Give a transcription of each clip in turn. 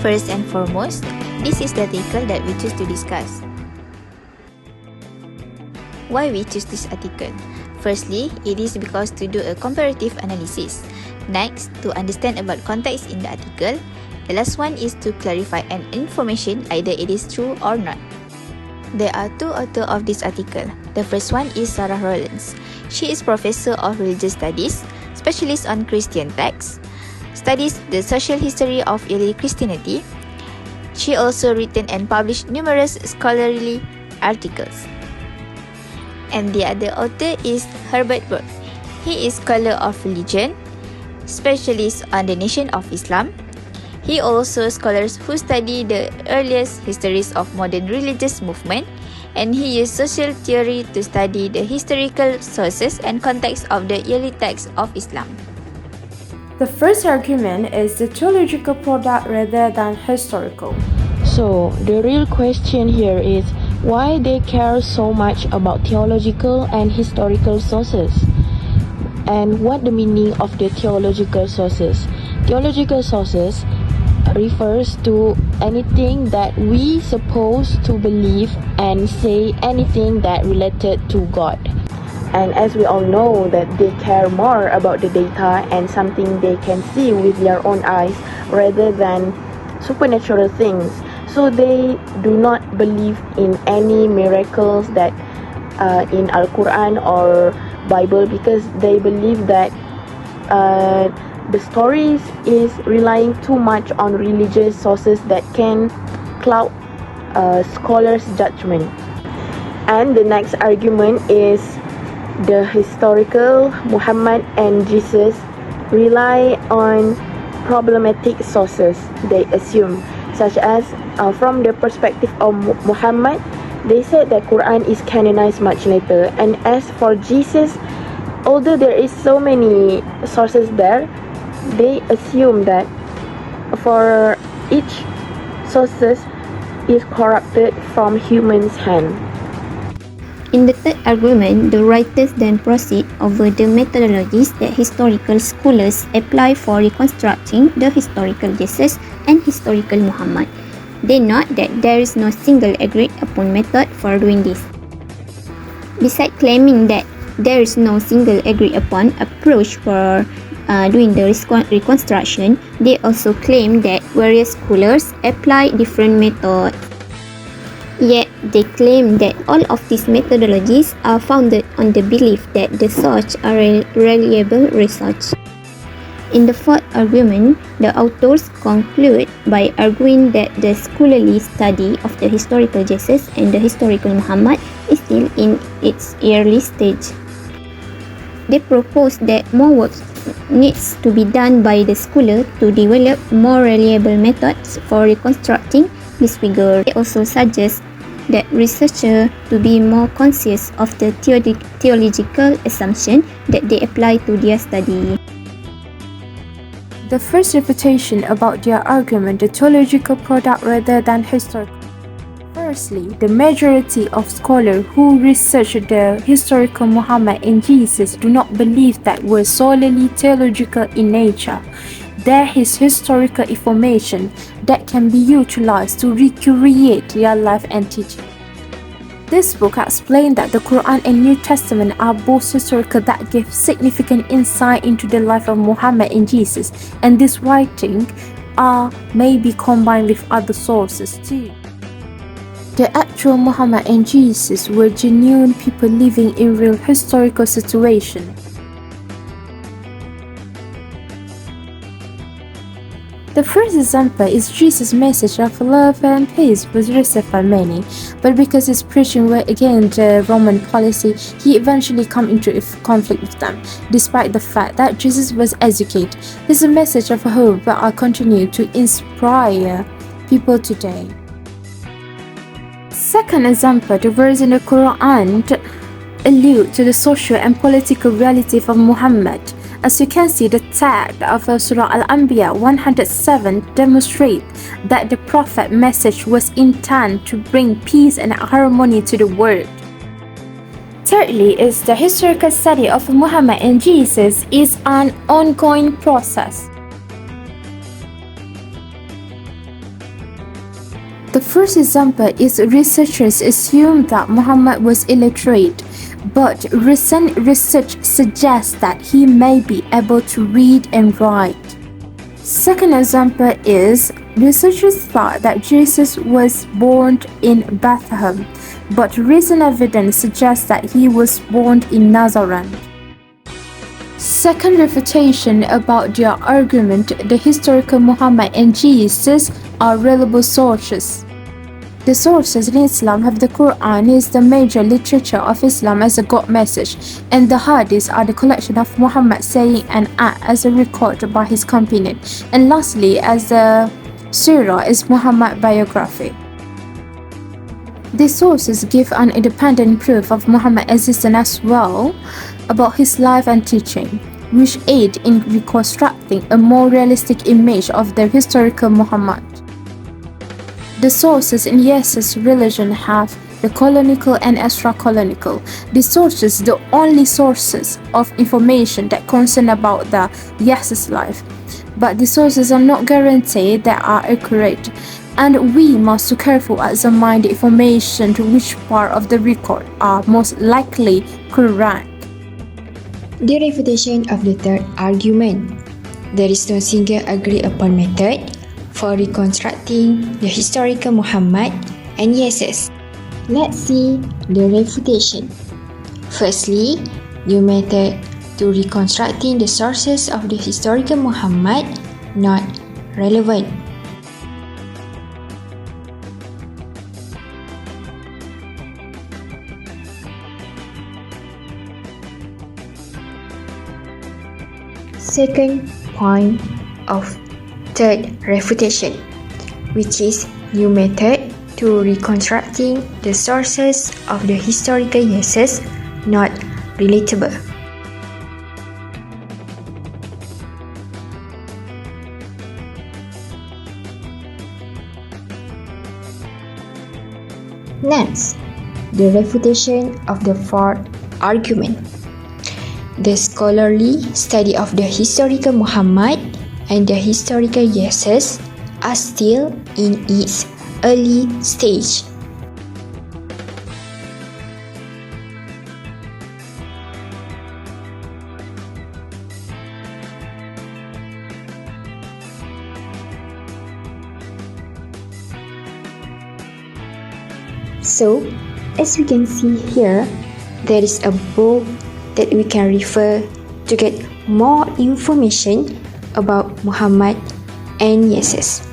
First and foremost, this is the article that we choose to discuss. Why we choose this article? Firstly, it is because to do a comparative analysis. Next, to understand about context in the article. The last one is to clarify an information, either it is true or not. There are two authors of this article. The first one is Sarah Rollen. She is Professor of Religious Studies, specialist on Christian texts, studies the social history of early Christianity. She also written and published numerous scholarly articles. And the other author is Herbert Berg. He is scholar of religion, specialist on the nation of Islam. He also scholars who study the earliest histories of modern religious movement, and he used social theory to study the historical sources and context of the early texts of Islam. The first argument is the theological product rather than historical. So, the real question here is why they care so much about theological and historical sources? And what the meaning of the theological sources? Theological sources refers to anything that we supposed to believe and say anything that related to God. And as we all know that they care more about the data and something they can see with their own eyes rather than supernatural things. So they do not believe in any miracles that in Al-Quran or Bible, because they believe that the stories is relying too much on religious sources that can cloud scholars' judgment. And the next argument is the historical Muhammad and Jesus rely on problematic sources, they assume, such as from the perspective of Muhammad, they said that Quran is canonized much later. And as for Jesus, although there is so many sources there, they assume that for each sources is corrupted from human's hand. In the third argument, the writers then proceed over the methodologies that historical scholars apply for reconstructing the historical Jesus and historical Muhammad. They note that there is no single agreed upon method for doing this. Besides claiming that there is no single agreed upon approach for doing the reconstruction, they also claim that various scholars apply different methods. Yet, they claim that all of these methodologies are founded on the belief that the sources are reliable research. In the fourth argument, the authors conclude by arguing that the scholarly study of the historical Jesus and the historical Muhammad is still in its early stage. They propose that more work needs to be done by the scholar to develop more reliable methods for reconstructing this figure. They also suggest that researchers to be more conscious of the theological assumption that they apply to their study. The first refutation about their argument, the theological product rather than historical. Firstly, the majority of scholars who research the historical Muhammad and Jesus do not believe that were solely theological in nature. There is historical information that can be utilized to recreate their life and teaching. This book explains that the Quran and New Testament are both historical that give significant insight into the life of Muhammad and Jesus, and this writing may be combined with other sources too. The actual Muhammad and Jesus were genuine people living in real historical situations. The first example is Jesus' message of love and peace was received by many, but because his preaching were against the Roman policy, he eventually came into conflict with them. Despite the fact that Jesus was educated, this is a message of hope that will continue to inspire people today. Second example, the verse in the Quran allude to the social and political reality of Muhammad. As you can see, the text of Surah Al-Anbiya 107 demonstrates that the Prophet's message was intended to bring peace and harmony to the world. Thirdly, is the historical study of Muhammad and Jesus is an ongoing process. The first example is researchers assume that Muhammad was illiterate, but recent research suggests that he may be able to read and write. Second example is researchers thought that Jesus was born in Bethlehem, but recent evidence suggests that he was born in Nazareth. Second refutation about their argument, the historical Muhammad and Jesus are reliable sources. The sources in Islam have the Quran is the major literature of Islam as a God message, and the Hadiths are the collection of Muhammad saying and act as a record by his companion, and lastly as the Sirah is Muhammad biography. These sources give an independent proof of Muhammad's existence as well about his life and teaching, which aid in reconstructing a more realistic image of the historical Muhammad. The sources in Yes's religion have the canonical and extra-canonical. The sources, the only sources of information that concern about the Yes's life, but the sources are not guaranteed that are accurate, and we must be careful examine the information to which part of the record are most likely correct. The refutation of the third argument. There is no single agreed upon method for reconstructing the historical Muhammad and Jesus. Let's see the refutation. Firstly, the method to reconstructing the sources of the historical Muhammad not relevant. Second point of third refutation, which is new method to reconstructing the sources of the historical Jesus not relatable. Next, the refutation of the fourth argument. The scholarly study of the historical Muhammad and the historical Jesus are still in its early stage. So, as we can see here, there is a book that we can refer to get more information about Muhammad and Jesus.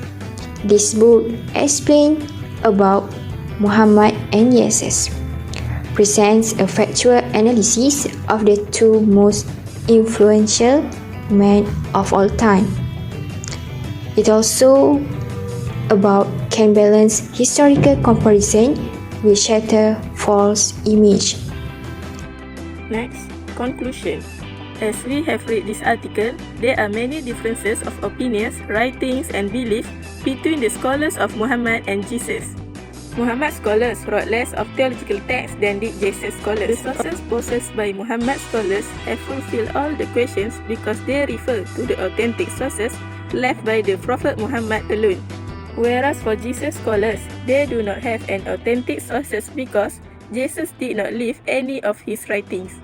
This book explains about Muhammad and Jesus, presents a factual analysis of the two most influential men of all time. It also about can balance historical comparison with shatter false image. Next, conclusion. As we have read this article, there are many differences of opinions, writings and beliefs between the scholars of Muhammad and Jesus. Muhammad scholars wrote less of theological texts than did Jesus scholars. The sources possessed by Muhammad scholars have fulfilled all the questions because they refer to the authentic sources left by the Prophet Muhammad alone. Whereas for Jesus scholars, they do not have an authentic sources because Jesus did not leave any of his writings.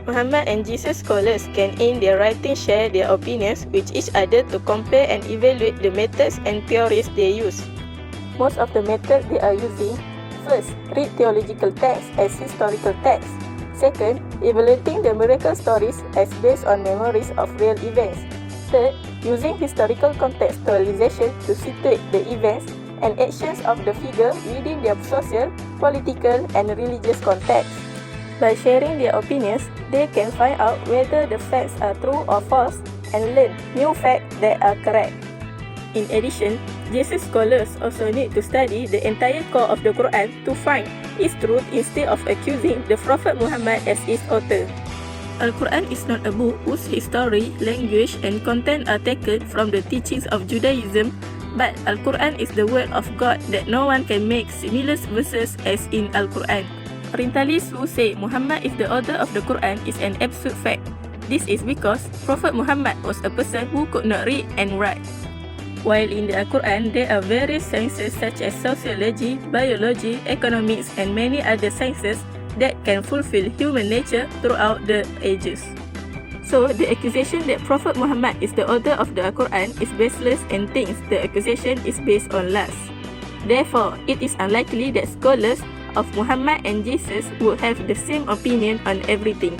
Muhammad and Jesus scholars can in their writings share their opinions with each other to compare and evaluate the methods and theories they use. Most of the methods they are using: first, read theological texts as historical texts. Second, evaluating the miracle stories as based on memories of real events. Third, using historical contextualization to situate the events and actions of the figure within their social, political and religious context. By sharing their opinions, they can find out whether the facts are true or false and learn new facts that are correct. In addition, Jesus scholars also need to study the entire core of the Quran to find its truth instead of accusing the Prophet Muhammad as its author. Al-Quran is not a book whose history, language and content are taken from the teachings of Judaism, but Al-Quran is the word of God that no one can make similar verses as in Al-Quran. Orientalists who say Muhammad is the author of the Quran is an absolute fact. This is because Prophet Muhammad was a person who could not read and write. While in the Quran, there are various sciences such as sociology, biology, economics, and many other sciences that can fulfill human nature throughout the ages. So, the accusation that Prophet Muhammad is the author of the Quran is baseless and thinks the accusation is based on lies. Therefore, it is unlikely that scholars of Muhammad and Jesus would have the same opinion on everything.